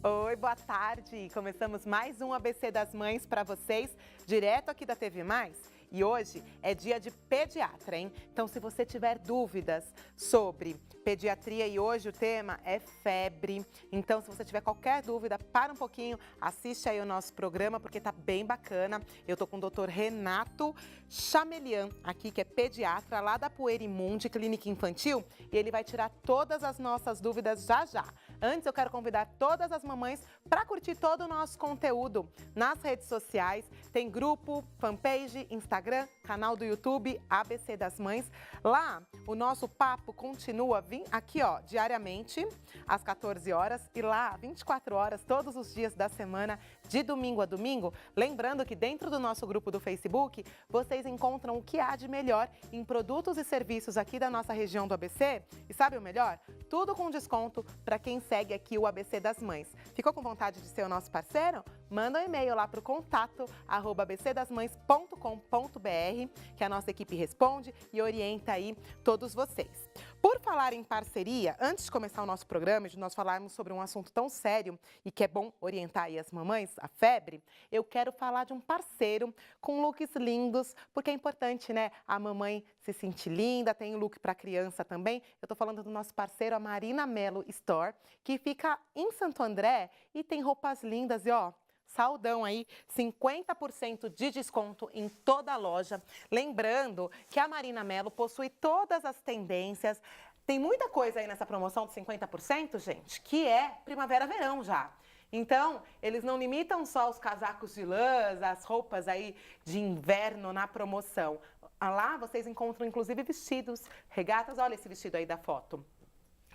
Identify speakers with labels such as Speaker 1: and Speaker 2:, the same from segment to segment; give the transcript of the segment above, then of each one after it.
Speaker 1: Oi, boa tarde! Começamos mais um ABC das Mães para vocês, direto aqui da TV Mais. E hoje é dia de pediatra, hein? Então, se você tiver dúvidas sobre pediatria e hoje o tema é febre, então se você tiver qualquer dúvida, para um pouquinho, assiste aí o nosso programa porque tá bem bacana. Eu tô com o Dr. Renato Chamelian aqui, que é pediatra lá da Puerimundi Clínica Infantil, e ele vai tirar todas as nossas dúvidas já já. Antes, eu quero convidar todas as mamães para curtir todo o nosso conteúdo nas redes sociais. Tem grupo, fanpage, Instagram, canal do YouTube, ABC das Mães. Lá, o nosso papo continua aqui, ó, diariamente, às 14 horas. E lá, 24 horas, todos os dias da semana, de domingo a domingo. Lembrando que dentro do nosso grupo do Facebook, vocês encontram o que há de melhor em produtos e serviços aqui da nossa região do ABC. E sabe o melhor? Tudo com desconto para quem segue aqui o ABC das Mães. Ficou com vontade de ser o nosso parceiro? Manda um e-mail lá para o contato@abcdasmães.com.br, que a nossa equipe responde e orienta aí todos vocês. Por falar em parceria, antes de começar o nosso programa, de nós falarmos sobre um assunto tão sério e que é bom orientar aí as mamães, a febre, eu quero falar de um parceiro com looks lindos, porque é importante, né, a mamãe se sentir linda, tem look para criança também. Eu tô falando do nosso parceiro, a Marina Mello Store, que fica em Santo André e tem roupas lindas e ó, saldão aí, 50% de desconto em toda a loja. Lembrando que a Marina Mello possui todas as tendências. Tem muita coisa aí nessa promoção de 50%, gente, que é primavera-verão já. Então, eles não limitam só os casacos de lãs, as roupas aí de inverno na promoção. Lá vocês encontram inclusive vestidos, regatas. Olha esse vestido aí da foto.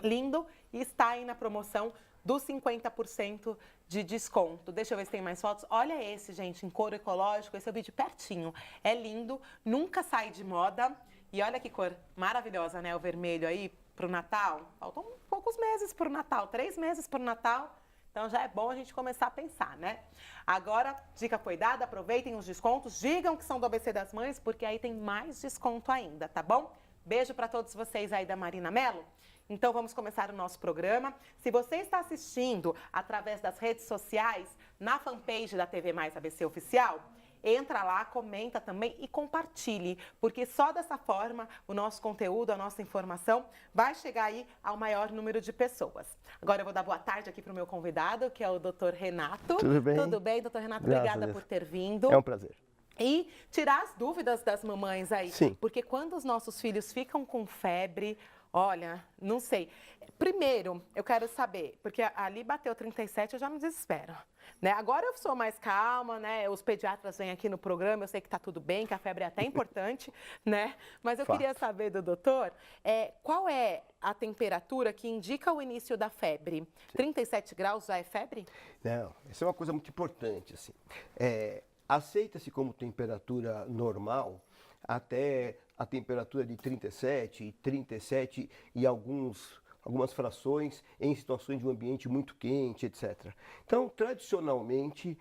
Speaker 1: Lindo, e está aí na promoção dos 50% de desconto. Deixa eu ver se tem mais fotos. Olha esse, gente, em couro ecológico. Esse eu vi de pertinho. É lindo, nunca sai de moda. E olha que cor maravilhosa, né? O vermelho aí pro Natal. Faltam poucos meses pro Natal, 3 meses pro Natal. Então já é bom a gente começar a pensar, né? Agora, dica foi dada, aproveitem os descontos, digam que são do ABC das Mães, porque aí tem mais desconto ainda, tá bom? Beijo para todos vocês aí da Marina Mello. Então vamos começar o nosso programa. Se você está assistindo através das redes sociais, na fanpage da TV Mais ABC Oficial, entra lá, comenta também e compartilhe, porque só dessa forma o nosso conteúdo, a nossa informação vai chegar aí ao maior número de pessoas. Agora eu vou dar boa tarde aqui para o meu convidado, que é o Dr. Renato.
Speaker 2: Tudo bem?
Speaker 1: Tudo bem, Dr. Renato?
Speaker 2: Graças
Speaker 1: Obrigada
Speaker 2: a Deus.
Speaker 1: por ter vindo.
Speaker 2: É um prazer.
Speaker 1: E tirar as dúvidas das mamães aí.
Speaker 2: Sim.
Speaker 1: Porque quando os nossos filhos ficam com febre, olha, não sei. Primeiro, eu quero saber, porque ali bateu 37, eu já me desespero. Né? Agora eu sou mais calma, né? Os pediatras vêm aqui no programa, eu sei que tá tudo bem, que a febre é até importante, né? Mas eu queria saber do doutor, qual é a temperatura que indica o início da febre? 37 graus já é febre?
Speaker 2: Não, isso é uma coisa muito importante, assim. Aceita-se como temperatura normal até a temperatura de 37, 37 e algumas frações em situações de um ambiente muito quente, etc. Então, tradicionalmente,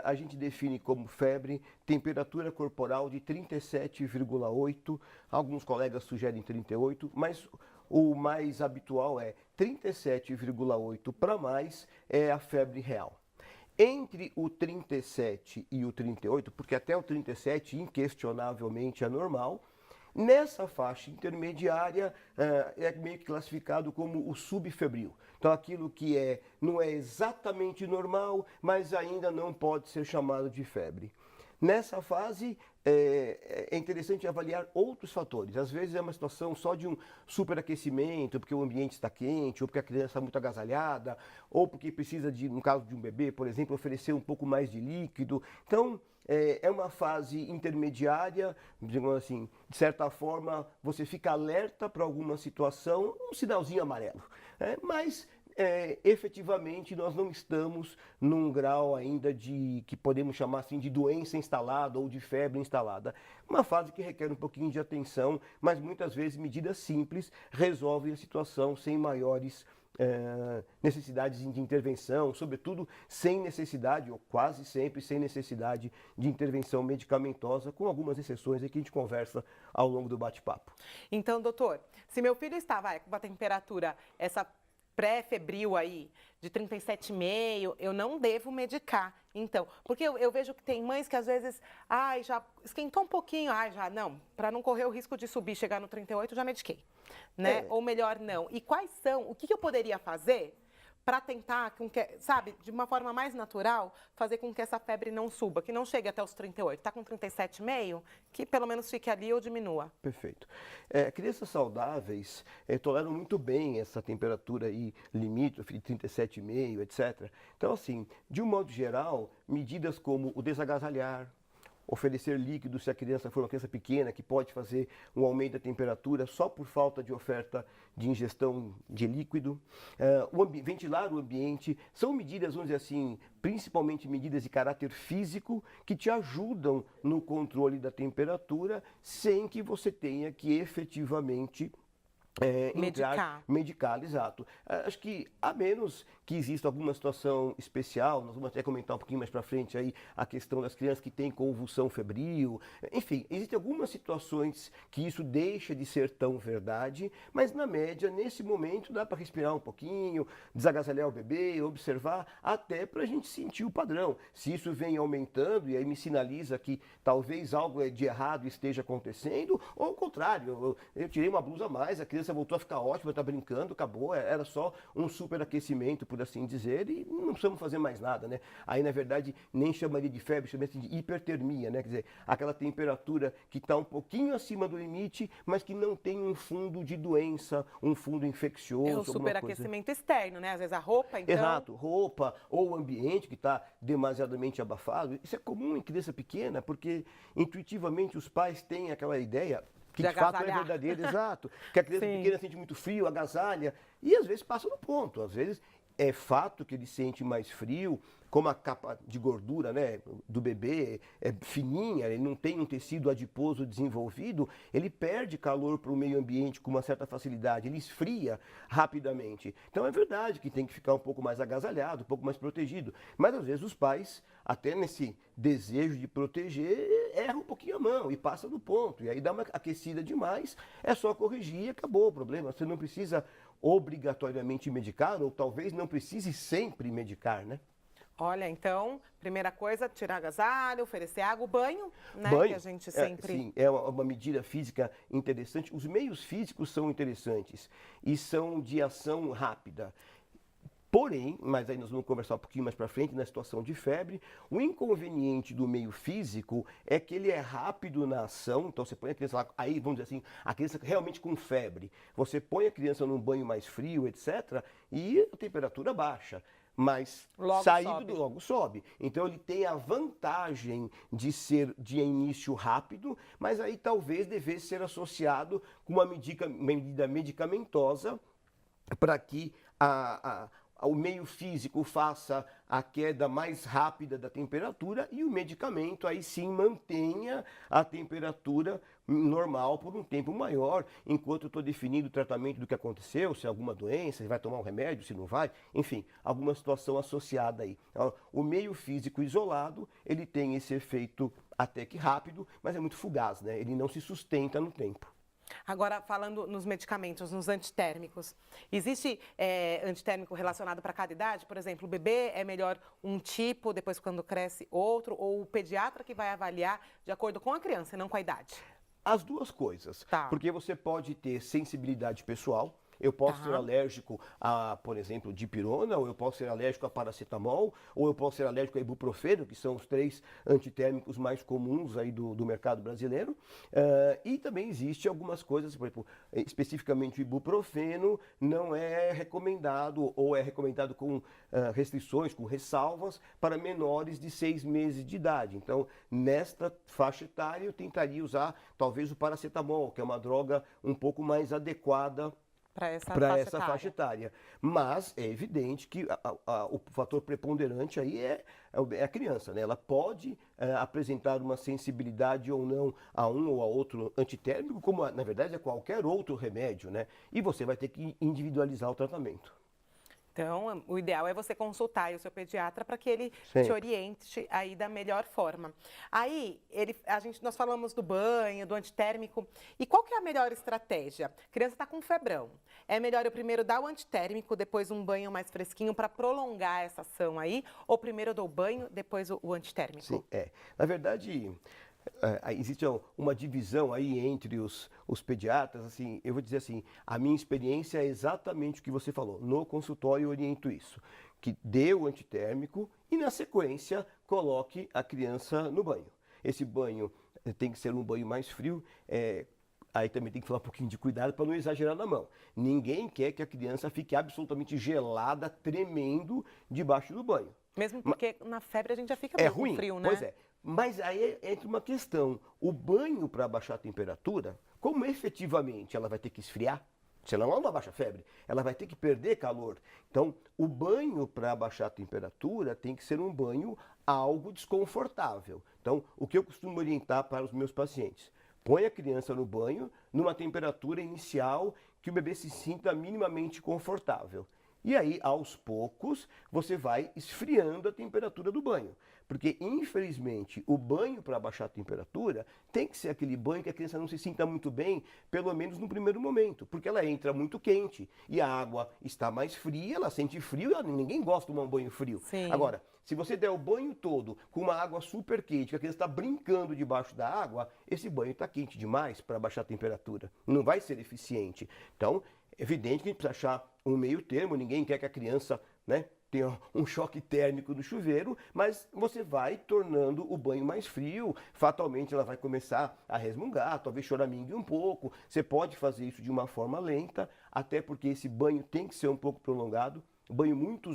Speaker 2: a gente define como febre temperatura corporal de 37,8, alguns colegas sugerem 38, mas o mais habitual é 37,8 para mais é a febre real. Entre o 37 e o 38, porque até o 37 inquestionavelmente é normal, nessa faixa intermediária é meio que classificado como o subfebril. Então aquilo que não é exatamente normal, mas ainda não pode ser chamado de febre. Nessa fase é interessante avaliar outros fatores. Às vezes é uma situação só de um superaquecimento, porque o ambiente está quente, ou porque a criança está muito agasalhada, ou porque precisa no caso de um bebê, por exemplo, oferecer um pouco mais de líquido. Então, é uma fase intermediária, digamos assim, de certa forma você fica alerta para alguma situação, um sinalzinho amarelo. Mas efetivamente nós não estamos num grau ainda que podemos chamar assim de doença instalada ou de febre instalada. Uma fase que requer um pouquinho de atenção, mas muitas vezes medidas simples resolvem a situação sem maiores necessidades de intervenção, sobretudo sem necessidade, ou quase sempre sem necessidade de intervenção medicamentosa, com algumas exceções aí que a gente conversa ao longo do bate-papo.
Speaker 1: Então, doutor, se meu filho está com uma temperatura, essa pré-febril aí, de 37,5, eu não devo medicar. Então, porque eu vejo que tem mães que às vezes, ai, já esquentou um pouquinho, ai, já, não, para não correr o risco de subir, chegar no 38, já mediquei, né? Ou melhor, não. E quais são, o que eu poderia fazer para tentar, com que, sabe, de uma forma mais natural, fazer com que essa febre não suba, que não chegue até os 38. Está com 37,5, que pelo menos fique ali ou diminua.
Speaker 2: Perfeito. Crianças saudáveis toleram muito bem essa temperatura aí limítrofe de 37,5, etc. Então, assim, de um modo geral, medidas como o desagasalhar, oferecer líquido se a criança for uma criança pequena, que pode fazer um aumento da temperatura só por falta de oferta de ingestão de líquido, ventilar o ambiente, são medidas, vamos dizer assim, principalmente medidas de caráter físico, que te ajudam no controle da temperatura, sem que você tenha que efetivamente medicar, exato. Acho que, a menos que exista alguma situação especial, nós vamos até comentar um pouquinho mais para frente aí a questão das crianças que têm convulsão febril, enfim, existem algumas situações que isso deixa de ser tão verdade, mas na média, nesse momento, dá para respirar um pouquinho, desagasalhar o bebê, observar, até para a gente sentir o padrão. Se isso vem aumentando e aí me sinaliza que talvez algo de errado esteja acontecendo, ou ao contrário, eu tirei uma blusa a mais, a criança voltou a ficar ótima, está brincando, acabou, era só um superaquecimento, por assim dizer, e não precisamos fazer mais nada, né? Aí, na verdade, nem chamaria de febre, chamaria de hipertermia, né? Quer dizer, aquela temperatura que está um pouquinho acima do limite, mas que não tem um fundo de doença, um fundo infeccioso.
Speaker 1: É o superaquecimento externo, né? Às vezes a roupa, então...
Speaker 2: Exato, roupa ou o ambiente que está demasiadamente abafado. Isso é comum em criança pequena, porque intuitivamente os pais têm aquela ideia que de fato é verdadeiro, exato. Que a criança pequena sente muito frio, agasalha, e às vezes passa no ponto. Às vezes é fato que ele sente mais frio, como a capa de gordura, né, do bebê é fininha, ele não tem um tecido adiposo desenvolvido, ele perde calor para o meio ambiente com uma certa facilidade, ele esfria rapidamente. Então é verdade que tem que ficar um pouco mais agasalhado, um pouco mais protegido. Mas às vezes os pais, até nesse desejo de proteger, erram um pouquinho a mão e passa do ponto. E aí dá uma aquecida demais, é só corrigir e acabou o problema. Você não precisa obrigatoriamente medicar, ou talvez não precise sempre medicar, né?
Speaker 1: Olha, então, primeira coisa, tirar agasalho, oferecer água, o banho, né?
Speaker 2: Banho,
Speaker 1: que a gente sempre...
Speaker 2: sim, é uma medida física interessante. Os meios físicos são interessantes e são de ação rápida. Porém, mas aí nós vamos conversar um pouquinho mais para frente, na situação de febre, o inconveniente do meio físico é que ele é rápido na ação, então você põe a criança lá, aí vamos dizer assim, a criança realmente com febre, você põe a criança num banho mais frio, etc., e a temperatura baixa. Mas logo sobe. Então ele tem a vantagem de ser de início rápido, mas aí talvez devesse ser associado com uma medida medicamentosa para que o meio físico faça a queda mais rápida da temperatura e o medicamento aí sim mantenha a temperatura normal por um tempo maior, enquanto eu estou definindo o tratamento do que aconteceu, se é alguma doença, se vai tomar um remédio, se não vai, enfim, alguma situação associada aí. Então, o meio físico isolado, ele tem esse efeito até que rápido, mas é muito fugaz, né? Ele não se sustenta no tempo.
Speaker 1: Agora, falando nos medicamentos, nos antitérmicos, existe antitérmico relacionado para cada idade? Por exemplo, o bebê é melhor um tipo, depois quando cresce outro, ou o pediatra que vai avaliar de acordo com a criança e não com a idade?
Speaker 2: As duas coisas, porque você pode ter sensibilidade pessoal. Eu posso ser alérgico a, por exemplo, dipirona, ou eu posso ser alérgico a paracetamol, ou eu posso ser alérgico a ibuprofeno, que são os 3 antitérmicos mais comuns aí do mercado brasileiro. E também existe algumas coisas, por exemplo, especificamente o ibuprofeno não é recomendado, ou é recomendado com restrições, com ressalvas, para menores de 6 meses de idade. Então, nesta faixa etária, eu tentaria usar talvez o paracetamol, que é uma droga um pouco mais adequada para essa faixa etária. Mas é evidente que o fator preponderante aí é a criança, né? Ela pode apresentar uma sensibilidade ou não a um ou a outro antitérmico, como na verdade é qualquer outro remédio, né? E você vai ter que individualizar o tratamento.
Speaker 1: Então, o ideal é você consultar aí o seu pediatra para que ele
Speaker 2: Sim.
Speaker 1: te oriente aí da melhor forma. Aí, nós falamos do banho, do antitérmico. E qual que é a melhor estratégia? A criança está com febrão. É melhor eu primeiro dar o antitérmico, depois um banho mais fresquinho para prolongar essa ação aí? Ou primeiro eu dou o banho, depois o antitérmico?
Speaker 2: Sim, Na verdade, existe uma divisão aí entre os pediatras, assim, eu vou dizer assim, a minha experiência é exatamente o que você falou. No consultório eu oriento isso, que dê o antitérmico e na sequência coloque a criança no banho. Esse banho tem que ser um banho mais frio, aí também tem que falar um pouquinho de cuidado para não exagerar na mão. Ninguém quer que a criança fique absolutamente gelada, tremendo debaixo do banho.
Speaker 1: Mesmo porque na febre a gente já fica meio com frio, né?
Speaker 2: Pois é. Mas aí entra uma questão. O banho para baixar a temperatura, como efetivamente ela vai ter que esfriar, se ela não abaixa a febre, ela vai ter que perder calor. Então, o banho para baixar a temperatura tem que ser um banho algo desconfortável. Então, o que eu costumo orientar para os meus pacientes? Põe a criança no banho numa temperatura inicial que o bebê se sinta minimamente confortável. E aí, aos poucos, você vai esfriando a temperatura do banho. Porque, infelizmente, o banho para baixar a temperatura tem que ser aquele banho que a criança não se sinta muito bem, pelo menos no primeiro momento. Porque ela entra muito quente e a água está mais fria, ela sente frio e ninguém gosta de tomar um banho frio.
Speaker 1: Sim.
Speaker 2: Agora, se você der o banho todo com uma água super quente, que a criança está brincando debaixo da água, esse banho está quente demais para baixar a temperatura. Não vai ser eficiente. Então, é evidente que a gente precisa achar um meio termo, ninguém quer que a criança, tenha um choque térmico no chuveiro, mas você vai tornando o banho mais frio, fatalmente ela vai começar a resmungar, talvez choramingue um pouco. Você pode fazer isso de uma forma lenta, até porque esse banho tem que ser um pouco prolongado. O banho muito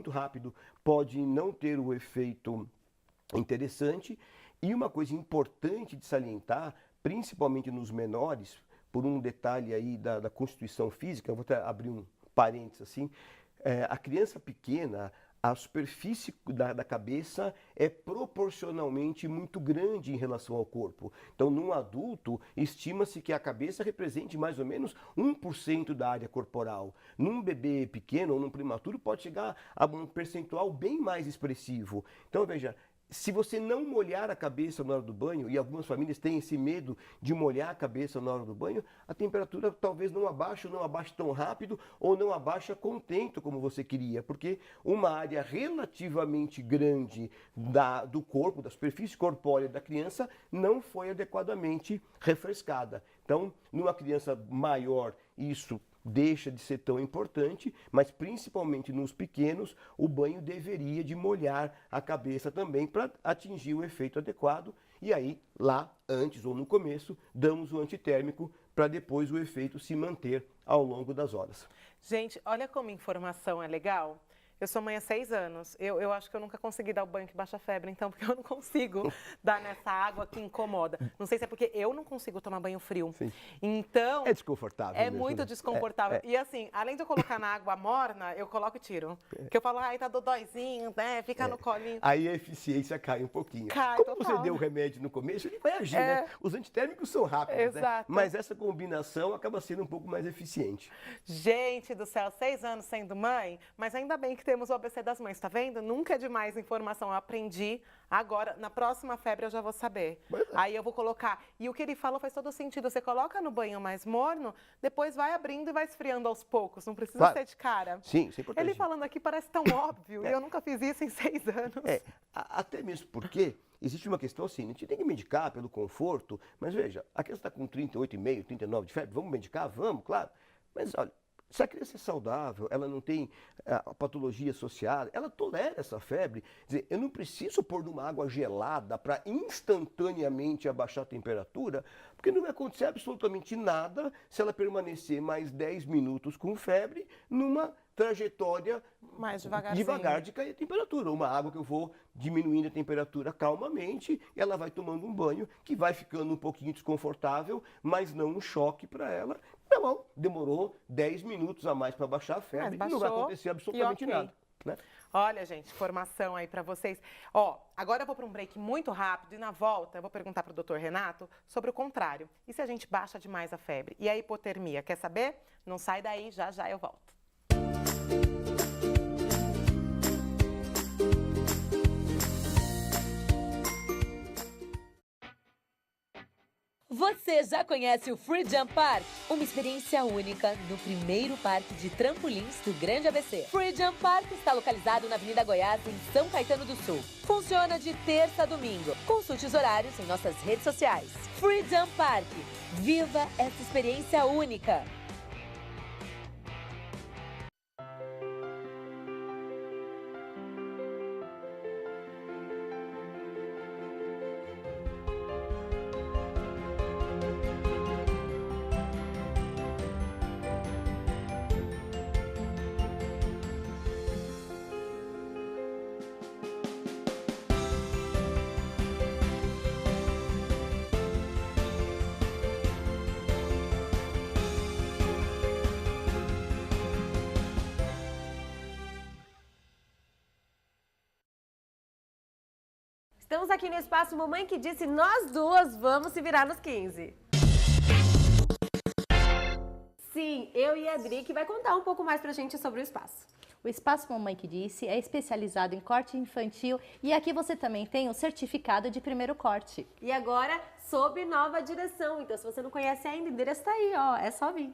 Speaker 2: rápido pode não ter o efeito interessante. E uma coisa importante de salientar, principalmente nos menores, por um detalhe aí da constituição física, eu vou até abrir um parênteses assim, a criança pequena, a superfície da cabeça é proporcionalmente muito grande em relação ao corpo. Então, num adulto, estima-se que a cabeça represente mais ou menos 1% da área corporal. Num bebê pequeno ou num prematuro, pode chegar a um percentual bem mais expressivo. Então, veja, se você não molhar a cabeça na hora do banho, e algumas famílias têm esse medo de molhar a cabeça na hora do banho, a temperatura talvez não abaixe tão rápido, ou não abaixa contento como você queria, porque uma área relativamente grande do corpo, da superfície corpórea da criança, não foi adequadamente refrescada. Então, numa criança maior, isso deixa de ser tão importante, mas principalmente nos pequenos, o banho deveria de molhar a cabeça também para atingir o efeito adequado. E aí, lá, antes ou no começo, damos o antitérmico para depois o efeito se manter ao longo das horas.
Speaker 1: Gente, olha como informação é legal. Eu sou mãe há 6 anos. Eu acho que eu nunca consegui dar o banho que baixa a febre, então, porque eu não consigo dar nessa água que incomoda. Não sei se é porque eu não consigo tomar banho frio.
Speaker 2: Sim.
Speaker 1: Então...
Speaker 2: É desconfortável
Speaker 1: É
Speaker 2: mesmo,
Speaker 1: muito
Speaker 2: né?
Speaker 1: desconfortável. E assim, além de eu colocar na água morna, eu coloco e tiro. Porque eu falo, ai, tá dodóizinho, né? Fica no colinho.
Speaker 2: Aí a eficiência cai um pouquinho.
Speaker 1: Cai,
Speaker 2: Como
Speaker 1: total.
Speaker 2: você deu o remédio no começo, ele vai agir, né? Os antitérmicos são rápidos, né?
Speaker 1: Exato.
Speaker 2: Mas essa combinação acaba sendo um pouco mais eficiente.
Speaker 1: Gente do céu, 6 anos sendo mãe, mas ainda bem que temos o ABC das mães, tá vendo? Nunca é demais informação, eu aprendi. Agora, na próxima febre eu já vou saber. Aí eu vou colocar. E o que ele falou faz todo sentido. Você coloca no banho mais morno, depois vai abrindo e vai esfriando aos poucos. Não precisa ser de cara.
Speaker 2: Sim, isso é importante.
Speaker 1: Ele falando aqui parece tão óbvio. E eu nunca fiz isso em 6 anos.
Speaker 2: Até mesmo porque existe uma questão assim, a gente tem que medicar pelo conforto, mas veja, a criança está com 38,5, 39 de febre, vamos medicar? Vamos, claro. Mas olha, se a criança é saudável, ela não tem a patologia associada, ela tolera essa febre. Quer dizer, eu não preciso pôr numa água gelada para instantaneamente abaixar a temperatura, porque não vai acontecer absolutamente nada se ela permanecer mais 10 minutos com febre numa trajetória
Speaker 1: mais
Speaker 2: devagar de cair a temperatura. Uma água que eu vou diminuindo a temperatura calmamente, ela vai tomando um banho que vai ficando um pouquinho desconfortável, mas não um choque para ela. Tá bom, demorou 10 minutos a mais para baixar a febre e não vai acontecer absolutamente nada. Né?
Speaker 1: Olha, gente, informação aí para vocês. Ó, agora eu vou para um break muito rápido e na volta eu vou perguntar para o Dr. Renato sobre o contrário. E se a gente baixa demais a febre? E a hipotermia? Quer saber? Não sai daí, já já eu volto.
Speaker 3: Você já conhece o Free Jump Park? Uma experiência única no primeiro parque de trampolins do Grande ABC. Free Jump Park está localizado na Avenida Goiás, em São Caetano do Sul. Funciona de terça a domingo. Consulte os horários em nossas redes sociais. Free Jump Park. Viva essa experiência única!
Speaker 4: Estamos aqui no Espaço Mamãe que Disse, nós duas vamos se virar nos 15. Sim, eu e a Adri que vai contar um pouco mais pra gente sobre o espaço.
Speaker 5: O Espaço Mamãe que Disse é especializado em corte infantil e aqui você também tem o certificado de primeiro corte.
Speaker 4: E agora, sob nova direção. Então, se você não conhece ainda, o endereço tá aí, ó. É só vir.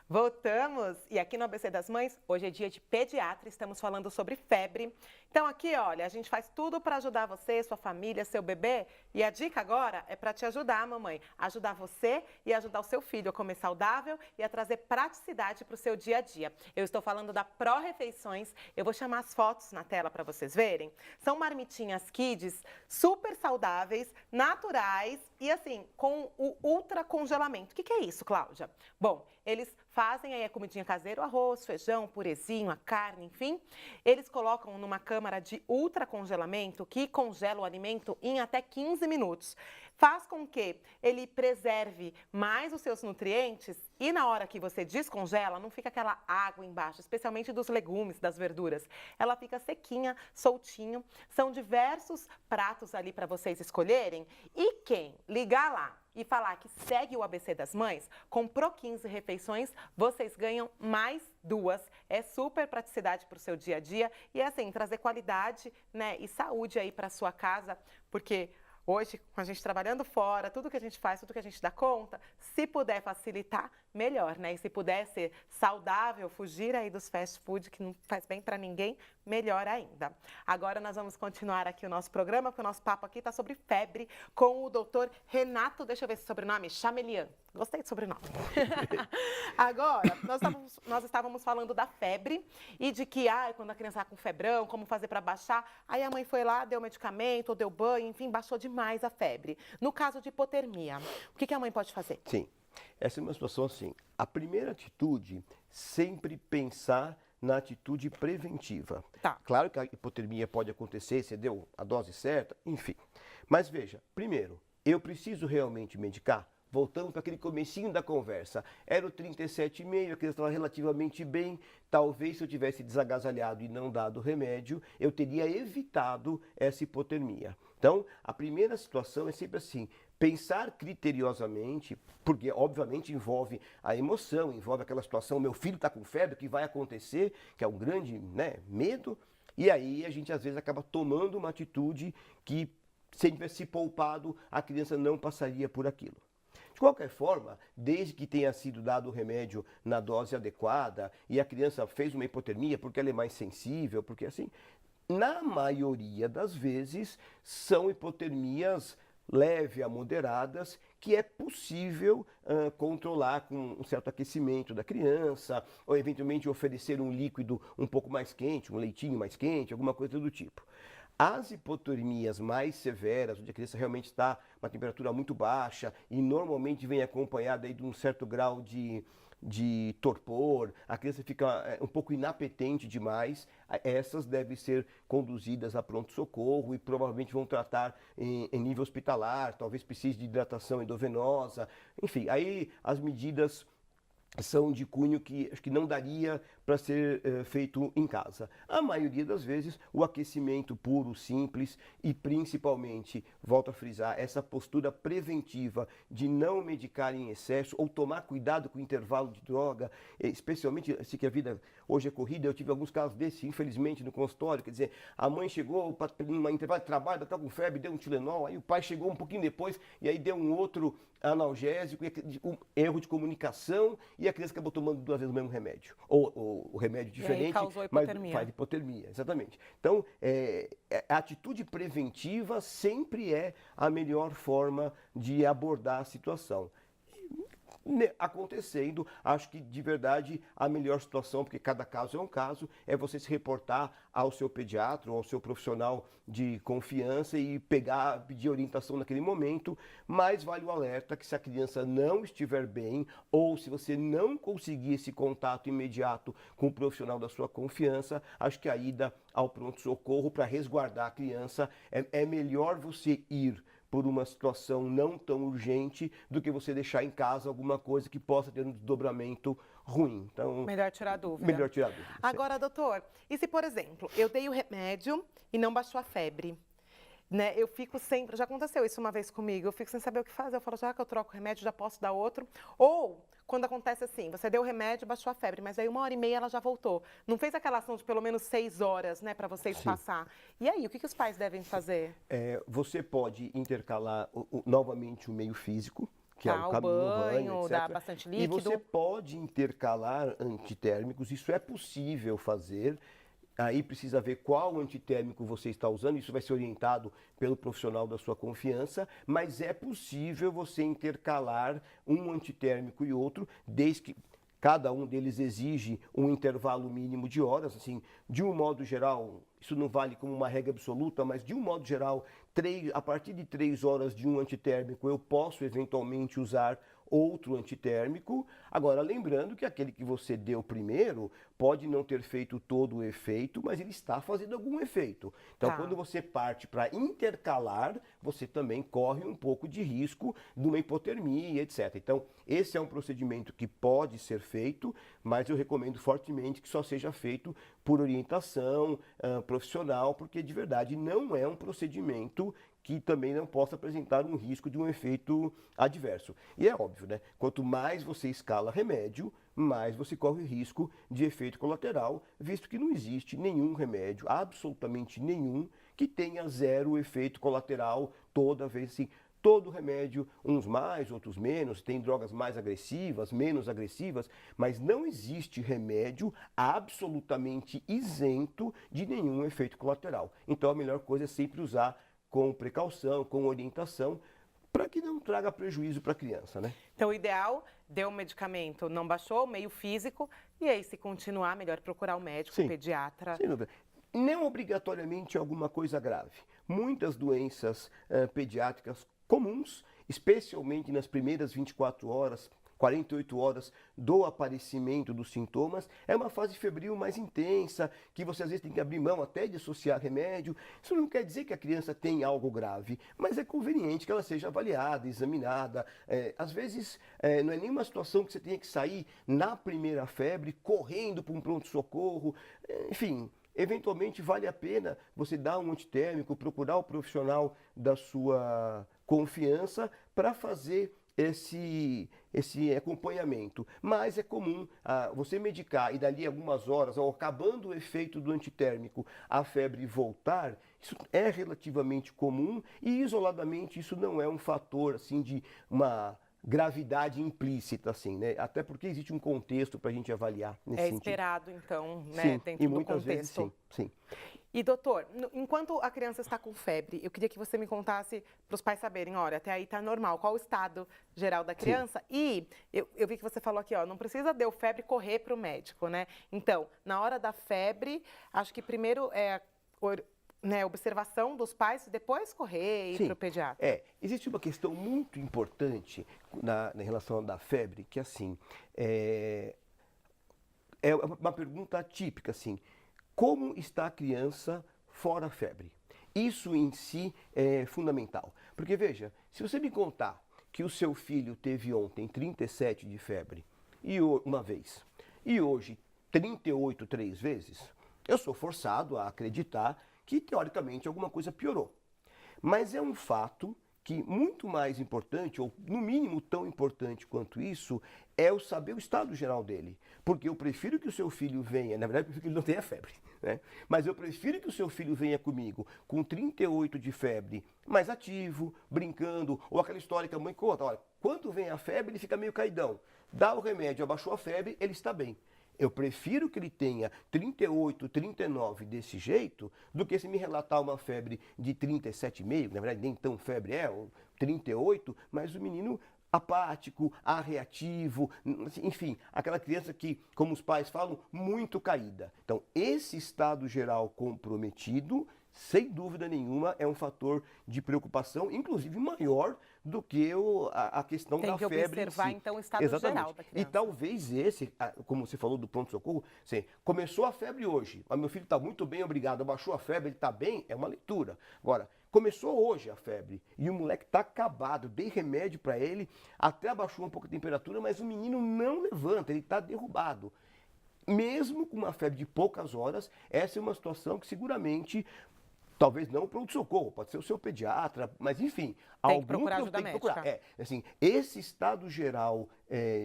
Speaker 1: Voltamos! E aqui no ABC das Mães, hoje é dia de pediatra, estamos falando sobre febre. Então aqui, olha, a gente faz tudo para ajudar você, sua família, seu bebê. E a dica agora é para te ajudar, mamãe. Ajudar você e ajudar o seu filho a comer saudável e a trazer praticidade para o seu dia a dia. Eu estou falando da Pró Refeições. Eu vou chamar as fotos na tela para vocês verem. São marmitinhas kids super saudáveis, naturais e assim, com o ultra congelamento. O que é isso, Cláudia? Bom, eles fazem aí a comidinha caseira, o arroz, feijão, purezinho, a carne, enfim. Eles colocam numa câmara de ultra congelamento que congela o alimento em até 15 minutos. Faz com que ele preserve mais os seus nutrientes e na hora que você descongela, não fica aquela água embaixo, especialmente dos legumes, das verduras. Ela fica sequinha, soltinho. São diversos pratos ali para vocês escolherem. E quem ligar lá e falar que segue o ABC das Mães, comprou 15 refeições, vocês ganham mais 2. É super praticidade para o seu dia a dia e é assim, trazer qualidade, né, e saúde aí para sua casa, porque hoje, com a gente trabalhando fora, tudo que a gente faz, tudo que a gente dá conta, se puder facilitar, melhor, né? E se puder ser saudável, fugir aí dos fast food, que não faz bem para ninguém, melhor ainda. Agora nós vamos continuar aqui o nosso programa, porque o nosso papo aqui está sobre febre, com o doutor Renato, deixa eu ver esse sobrenome, Chamelian. Gostei do sobrenome. Agora, nós estávamos falando da febre e de que, quando a criança está com febrão, como fazer para baixar. Aí a mãe foi lá, deu medicamento, ou deu banho, enfim, baixou demais a febre. No caso de hipotermia, o que a mãe pode fazer?
Speaker 2: Sim, essa é uma situação assim. A primeira atitude, sempre pensar na atitude preventiva.
Speaker 1: Tá.
Speaker 2: Claro que a hipotermia pode acontecer, você deu a dose certa, enfim. Mas veja, primeiro, eu preciso realmente medicar? Voltamos para aquele comecinho da conversa. Era o 37,5, a criança estava relativamente bem. Talvez se eu tivesse desagasalhado e não dado remédio, eu teria evitado essa hipotermia. Então, a primeira situação é sempre assim, pensar criteriosamente, porque obviamente envolve a emoção, envolve aquela situação, meu filho está com febre, o que vai acontecer, que é um grande, né, medo. E aí a gente às vezes acaba tomando uma atitude que, se a gente tivesse se poupado, a criança não passaria por aquilo. De qualquer forma, desde que tenha sido dado o remédio na dose adequada e a criança fez uma hipotermia porque ela é mais sensível, porque assim, na maioria das vezes são hipotermias leve a moderadas que é possível controlar com um certo aquecimento da criança ou eventualmente oferecer um líquido um pouco mais quente, um leitinho mais quente, alguma coisa do tipo. As hipotermias mais severas, onde a criança realmente está com uma temperatura muito baixa e normalmente vem acompanhada aí de um certo grau de torpor, a criança fica um pouco inapetente demais, essas devem ser conduzidas a pronto-socorro e provavelmente vão tratar em nível hospitalar, talvez precise de hidratação endovenosa, enfim, aí as medidas são de cunho que acho que não daria para ser feito em casa. A maioria das vezes, o aquecimento puro, simples e principalmente, volto a frisar, essa postura preventiva de não medicar em excesso ou tomar cuidado com o intervalo de droga, especialmente assim que a vida hoje é corrida. Eu tive alguns casos desses, infelizmente, no consultório. Quer dizer, a mãe chegou num intervalo de trabalho, estava com febre, deu um Tilenol, aí o pai chegou um pouquinho depois e aí deu um outro analgésico, um erro de comunicação, e a criança acabou tomando 2 vezes o mesmo remédio. Ou o remédio diferente,
Speaker 1: causou
Speaker 2: mas
Speaker 1: hipotermia.
Speaker 2: faz hipotermia, exatamente. Então, a atitude preventiva sempre é a melhor forma de abordar a situação. Acontecendo, acho que de verdade a melhor situação, porque cada caso é um caso, é você se reportar ao seu pediatra ou ao seu profissional de confiança e pedir orientação naquele momento. Mas vale o alerta que se a criança não estiver bem ou se você não conseguir esse contato imediato com o profissional da sua confiança, acho que a ida ao pronto-socorro para resguardar a criança é melhor você ir por uma situação não tão urgente do que você deixar em casa alguma coisa que possa ter um desdobramento ruim. Então,
Speaker 1: melhor tirar a dúvida.
Speaker 2: Melhor tirar a dúvida.
Speaker 1: Agora, doutor, e se, por exemplo, eu dei o remédio e não baixou a febre? Né? Eu fico sempre, já aconteceu isso uma vez comigo, eu fico sem saber o que fazer. Eu falo, já que eu troco o remédio, já posso dar outro. Ou, quando acontece assim, você deu o remédio, baixou a febre, mas aí 1h30 ela já voltou. Não fez aquela ação de pelo menos 6 horas, né, para vocês passar. E aí, o que os pais devem fazer?
Speaker 2: Você pode intercalar novamente o meio físico, que é o
Speaker 1: o
Speaker 2: caminho,
Speaker 1: banho,
Speaker 2: etc.
Speaker 1: dá bastante líquido.
Speaker 2: E você pode intercalar antitérmicos, isso é possível fazer. Aí precisa ver qual antitérmico você está usando, isso vai ser orientado pelo profissional da sua confiança, mas é possível você intercalar um antitérmico e outro, desde que cada um deles exige um intervalo mínimo de horas. Assim, de um modo geral, isso não vale como uma regra absoluta, mas de um modo geral, a partir de 3 horas de um antitérmico, eu posso eventualmente usar outro antitérmico. Agora, lembrando que aquele que você deu primeiro pode não ter feito todo o efeito, mas ele está fazendo algum efeito. Então, quando você parte para intercalar, você também corre um pouco de risco de uma hipotermia, etc. Então, esse é um procedimento que pode ser feito, mas eu recomendo fortemente que só seja feito por orientação profissional, porque de verdade não é um procedimento que também não possa apresentar um risco de um efeito adverso. E é óbvio, né? Quanto mais você escala remédio, mais você corre o risco de efeito colateral, visto que não existe nenhum remédio, absolutamente nenhum, que tenha 0 efeito colateral toda vez assim. Todo remédio, uns mais, outros menos, tem drogas mais agressivas, menos agressivas, mas não existe remédio absolutamente isento de nenhum efeito colateral. Então a melhor coisa é sempre usar com precaução, com orientação, para que não traga prejuízo para a criança, né?
Speaker 1: Então, o ideal, deu o medicamento, não baixou, meio físico, e aí, se continuar, melhor procurar o médico, o pediatra.
Speaker 2: Sem dúvida. Não obrigatoriamente alguma coisa grave. Muitas doenças pediátricas comuns, especialmente nas primeiras 24 horas, 48 horas do aparecimento dos sintomas, é uma fase febril mais intensa, que você às vezes tem que abrir mão até de associar remédio. Isso não quer dizer que a criança tem algo grave, mas é conveniente que ela seja avaliada, examinada. Às vezes não é nenhuma situação que você tenha que sair na primeira febre, correndo para um pronto-socorro, enfim. Eventualmente vale a pena você dar um antitérmico, procurar o profissional da sua confiança para fazer esse acompanhamento. Mas é comum você medicar e dali algumas horas, ou acabando o efeito do antitérmico, a febre voltar. Isso é relativamente comum e isoladamente isso não é um fator assim de uma gravidade implícita, assim, né? Até porque existe um contexto para a gente avaliar nesse sentido.
Speaker 1: Esperado, então, né,
Speaker 2: sim,
Speaker 1: dentro
Speaker 2: e
Speaker 1: do
Speaker 2: muitas
Speaker 1: contexto.
Speaker 2: vezes sim.
Speaker 1: E, doutor, enquanto a criança está com febre, eu queria que você me contasse, para os pais saberem, olha, até aí está normal, qual o estado geral da criança? Sim. E eu vi que você falou aqui, ó, não precisa deu febre correr para o médico, né? Então, na hora da febre, acho que primeiro observação dos pais, depois correr e ir para o pediatra.
Speaker 2: Existe uma questão muito importante na relação da febre, que assim, é uma pergunta típica, assim, como está a criança fora a febre? Isso em si é fundamental, porque veja, se você me contar que o seu filho teve ontem 37 de febre uma vez, e hoje 38 3 vezes, eu sou forçado a acreditar que, teoricamente, alguma coisa piorou. Mas é um fato que muito mais importante, ou no mínimo tão importante quanto isso, é o saber o estado geral dele. Porque eu prefiro que o seu filho venha, na verdade eu prefiro que ele não tenha febre, né? Mas eu prefiro que o seu filho venha comigo com 38 de febre, mais ativo, brincando, ou aquela história que a mãe conta, olha, quando vem a febre ele fica meio caidão, dá o remédio, abaixou a febre, ele está bem. Eu prefiro que ele tenha 38, 39 desse jeito, do que se me relatar uma febre de 37,5, na verdade nem tão febre é, 38, mas o menino apático, arreativo, enfim, aquela criança que, como os pais falam, muito caída. Então, esse estado geral comprometido, sem dúvida nenhuma, é um fator de preocupação, inclusive maior do que a questão da febre em si.
Speaker 1: Tem que observar, então, o estado geral da criança.
Speaker 2: E talvez esse, como você falou do pronto-socorro, começou a febre hoje, mas meu filho está muito bem, obrigado, abaixou a febre, ele está bem, é uma leitura. Agora, começou hoje a febre e o moleque está acabado, dei remédio para ele, até abaixou um pouco a temperatura, mas o menino não levanta, ele está derrubado. Mesmo com uma febre de poucas horas, essa é uma situação que seguramente, talvez não o pronto-socorro, pode ser o seu pediatra, mas enfim,
Speaker 1: tem que procurar ajuda médica.
Speaker 2: Assim, esse estado geral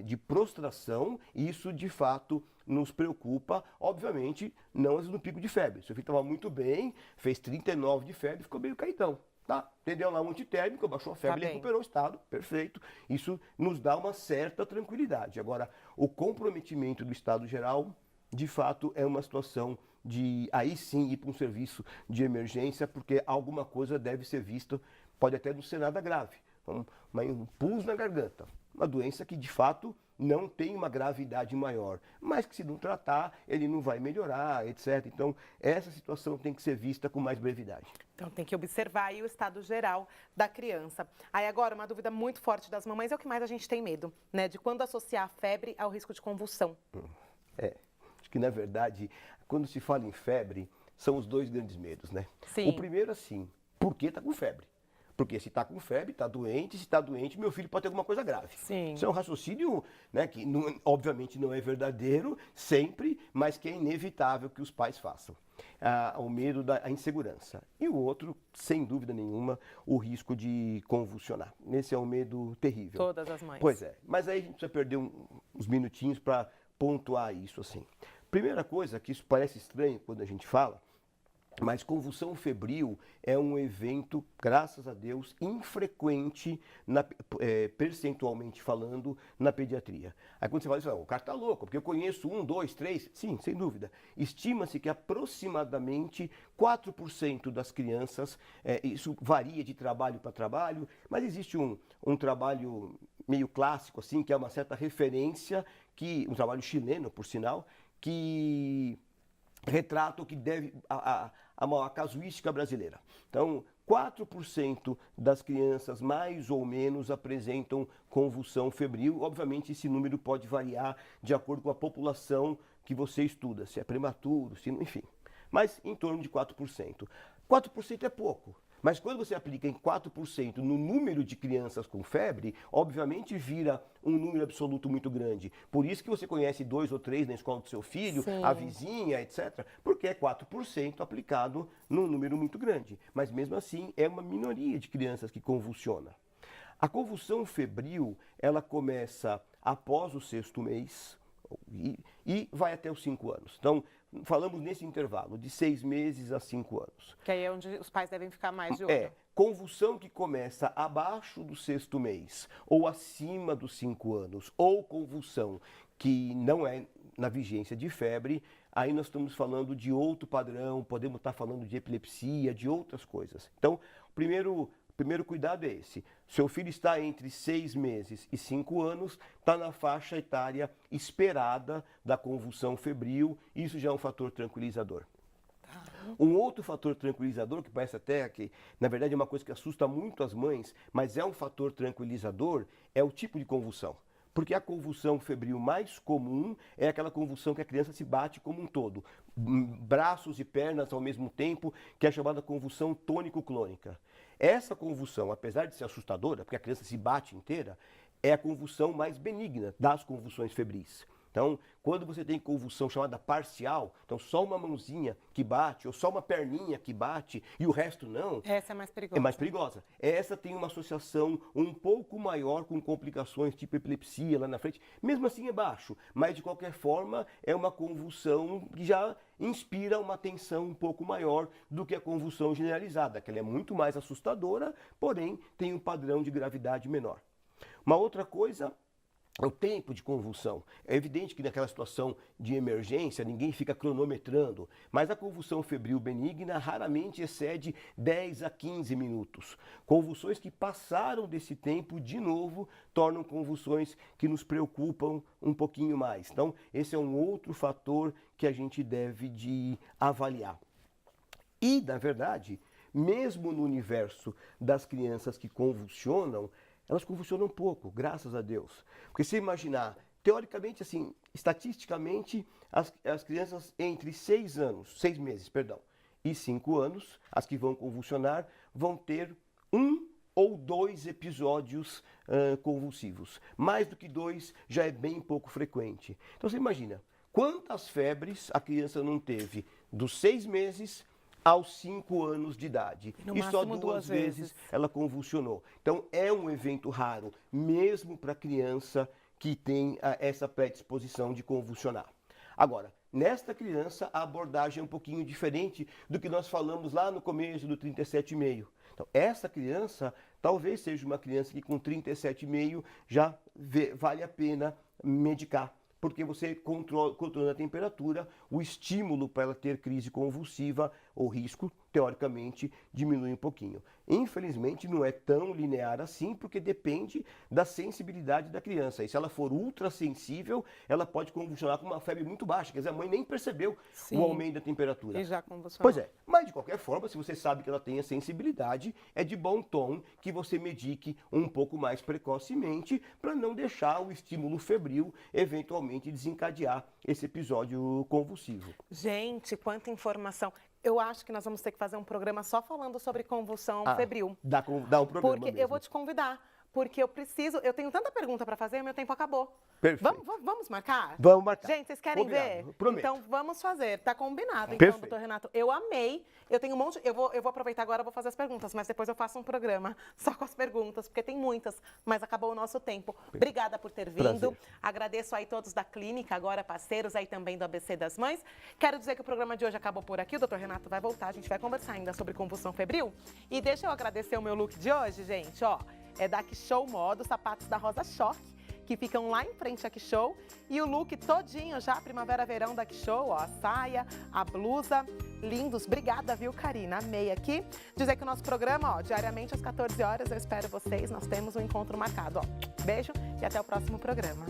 Speaker 2: de prostração, isso de fato nos preocupa, obviamente, não no pico de febre. Seu filho estava muito bem, fez 39 de febre, ficou meio caidão. Tá? Entendeu lá um antitérmico, baixou a febre, ele recuperou o estado, perfeito. Isso nos dá uma certa tranquilidade. Agora, o comprometimento do estado geral, de fato, é uma situação de aí sim ir para um serviço de emergência, porque alguma coisa deve ser vista, pode até não ser nada grave, um pus na garganta, uma doença que de fato não tem uma gravidade maior, mas que se não tratar, ele não vai melhorar, etc. Então, essa situação tem que ser vista com mais brevidade.
Speaker 1: Então, tem que observar aí o estado geral da criança. Aí agora, uma dúvida muito forte das mamães é o que mais a gente tem medo, né? De quando associar a febre ao risco de convulsão.
Speaker 2: Acho que, na verdade, quando se fala em febre, são os dois grandes medos, né?
Speaker 1: Sim.
Speaker 2: O primeiro, assim, por que está com febre? Porque se está com febre, está doente, se está doente, meu filho pode ter alguma coisa grave.
Speaker 1: Sim.
Speaker 2: Isso é um raciocínio, né, que não, obviamente não é verdadeiro sempre, mas que é inevitável que os pais façam. O medo da insegurança. E o outro, sem dúvida nenhuma, o risco de convulsionar. Esse é um medo terrível.
Speaker 1: Todas as mães.
Speaker 2: Pois é. Mas aí a gente precisa perder uns minutinhos para pontuar isso assim. Primeira coisa, que isso parece estranho quando a gente fala, mas convulsão febril é um evento, graças a Deus, infrequente, percentualmente falando, na pediatria. Aí quando você fala isso, o cara está louco, porque eu conheço 1, 2, 3, sim, sem dúvida. Estima-se que aproximadamente 4% das crianças, isso varia de trabalho para trabalho, mas existe um trabalho meio clássico, assim, que é uma certa referência, um trabalho chileno, por sinal, que retrata o que deve a casuística brasileira. Então, 4% das crianças mais ou menos apresentam convulsão febril. Obviamente, esse número pode variar de acordo com a população que você estuda, se é prematuro, se não, enfim. Mas em torno de 4%. 4% é pouco. Mas quando você aplica em 4% no número de crianças com febre, obviamente vira um número absoluto muito grande. Por isso que você conhece 2 ou 3 na escola do seu filho,
Speaker 1: sim,
Speaker 2: a vizinha, etc. Porque é 4% aplicado num número muito grande. Mas mesmo assim é uma minoria de crianças que convulsiona. A convulsão febril, ela começa após o 6º mês e vai até os 5 anos. Então, falamos nesse intervalo, de 6 meses a 5 anos.
Speaker 1: Que aí é onde os pais devem ficar mais de olho.
Speaker 2: Convulsão que começa abaixo do 6º mês, ou acima dos 5 anos, ou convulsão que não é na vigência de febre, aí nós estamos falando de outro padrão, podemos estar falando de epilepsia, de outras coisas. Então, o primeiro cuidado é esse. Seu filho está entre 6 meses e 5 anos, está na faixa etária esperada da convulsão febril, isso já é um fator tranquilizador. Um outro fator tranquilizador, que parece até que, na verdade, é uma coisa que assusta muito as mães, mas é um fator tranquilizador, é o tipo de convulsão. Porque a convulsão febril mais comum é aquela convulsão que a criança se bate como um todo. Braços e pernas ao mesmo tempo, que é a chamada convulsão tônico-clônica. Essa convulsão, apesar de ser assustadora, porque a criança se bate inteira, é a convulsão mais benigna das convulsões febris. Então, quando você tem convulsão chamada parcial, então só uma mãozinha que bate, ou só uma perninha que bate e o resto não,
Speaker 1: Essa é mais perigosa.
Speaker 2: é mais perigosa. Essa tem uma associação um pouco maior com complicações tipo epilepsia lá na frente. Mesmo assim é baixo, mas de qualquer forma é uma convulsão que já inspira uma tensão um pouco maior do que a convulsão generalizada, que ela é muito mais assustadora, porém tem um padrão de gravidade menor. Uma outra coisa é o tempo de convulsão. É evidente que naquela situação de emergência ninguém fica cronometrando, mas a convulsão febril benigna raramente excede 10 a 15 minutos. Convulsões que passaram desse tempo, de novo, tornam convulsões que nos preocupam um pouquinho mais. Então, esse é um outro fator que a gente deve de avaliar. E, na verdade, mesmo no universo das crianças que convulsionam, elas convulsionam pouco, graças a Deus. Porque se imaginar, teoricamente, assim, estatisticamente, as crianças entre 6 meses, e 5 anos, as que vão convulsionar, vão ter 1 ou 2 episódios convulsivos. Mais do que 2 já é bem pouco frequente. Então você imagina, quantas febres a criança não teve dos 6 meses aos 5 anos de idade. E só 2 vezes ela convulsionou. Então, é um evento raro, mesmo para criança que tem essa predisposição de convulsionar. Agora, nesta criança, a abordagem é um pouquinho diferente do que nós falamos lá no começo do 37,5. Então, essa criança talvez seja uma criança que com 37,5 já vale a pena medicar. Porque você controlando a temperatura, o estímulo para ela ter crise convulsiva, o risco, teoricamente, diminui um pouquinho. Infelizmente, não é tão linear assim, porque depende da sensibilidade da criança. E se ela for ultrassensível, ela pode convulsionar com uma febre muito baixa, quer dizer, a mãe nem percebeu o aumento da temperatura.
Speaker 1: E já convulsionou.
Speaker 2: Pois é, mas de qualquer forma, se você sabe que ela tem a sensibilidade, é de bom tom que você medique um pouco mais precocemente para não deixar o estímulo febril eventualmente desencadear esse episódio convulsivo.
Speaker 1: Gente, quanta informação. Eu acho que nós vamos ter que fazer um programa só falando sobre convulsão febril.
Speaker 2: Dá um programa
Speaker 1: Porque
Speaker 2: mesmo.
Speaker 1: eu vou te convidar. Porque eu tenho tanta pergunta para fazer e meu tempo acabou.
Speaker 2: Perfeito.
Speaker 1: Vamos marcar?
Speaker 2: Vamos marcar.
Speaker 1: Gente, vocês querem
Speaker 2: Combinado,
Speaker 1: ver?
Speaker 2: prometo.
Speaker 1: Então vamos fazer. Tá combinado. Então,
Speaker 2: Perfeito.
Speaker 1: doutor Renato, eu amei. Eu tenho um monte. Eu vou aproveitar agora, vou fazer as perguntas, mas depois eu faço um programa só com as perguntas, porque tem muitas, mas acabou o nosso tempo. Obrigada por ter vindo.
Speaker 2: Prazer.
Speaker 1: Agradeço aí todos da clínica, agora parceiros aí também do ABC das Mães. Quero dizer que o programa de hoje acabou por aqui. O doutor Renato vai voltar, a gente vai conversar ainda sobre convulsão febril. E deixa eu agradecer o meu look de hoje, gente, ó. É da Show Moda, os sapatos da Rosa Choque, que ficam lá em frente à Show. E o look todinho já, primavera-verão da Show, ó, a saia, a blusa, lindos. Obrigada, viu, Karina? Amei aqui. Dizer que o nosso programa, ó, diariamente às 14 horas, eu espero vocês. Nós temos um encontro marcado, ó. Beijo e até o próximo programa.